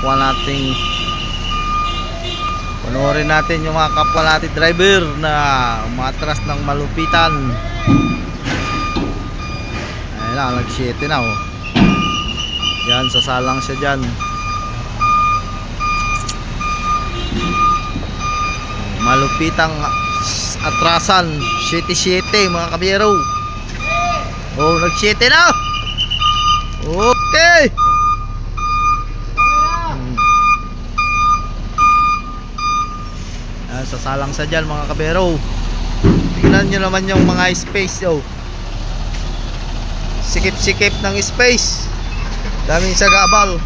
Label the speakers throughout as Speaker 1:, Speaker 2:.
Speaker 1: kapwa nating panoorin natin yung mga kapwa nating driver na umatras ng malupitan. Ayun na, nag-7 na oh. Yan, sasalang siya dyan. Malupitang atrasan, 7-7 mga kabiyero. Oh, nag-7 na. Okay. Sasalang sa dyan mga kabero. Tingnan nyo naman yung mga space oh. Sikip-sikip ng space. Daming sagabal.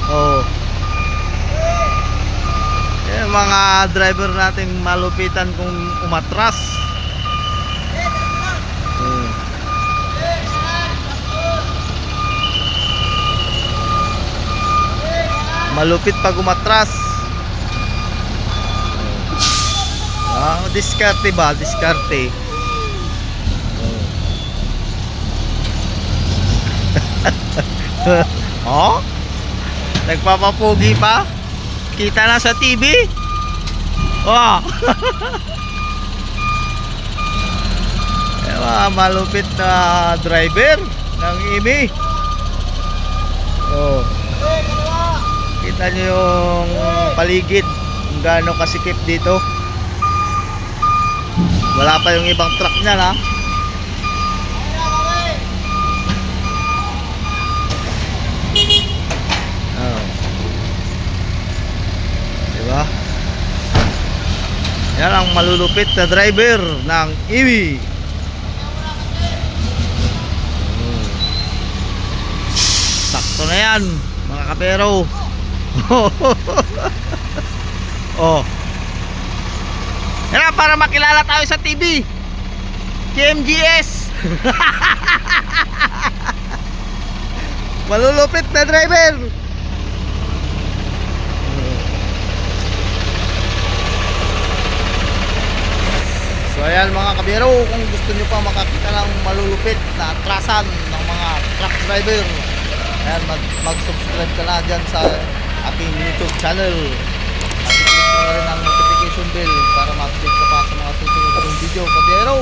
Speaker 1: Oh. Yung mga driver natin malupitan kung umatras. Malupit pag umatras. Diskarte ba? Diskarte. Oh? Nagpapapugi pa? Kita na sa TV? Oh. Malupit na driver ng IMI. Oh. Kita nyo yung paligid kung gaano kasikip dito. Wala pa yung ibang truck niya na. Oh. Diba? Yan ang malulupit na driver ng IMI. Sakto na yan mga kapero. Oh. Yan para makilala tayo sa TV. KMGS. Malulupit na driver. So ayan mga kabiro, kung gusto nyo pa makakita ng malulupit na atrasan ng mga truck driver, ayan, mag-subscribe ka na dyan sa aking YouTube channel. At i-click mo na rin ang notification bell para ma-update ka pa sa mga susunod kong video, kabiyero.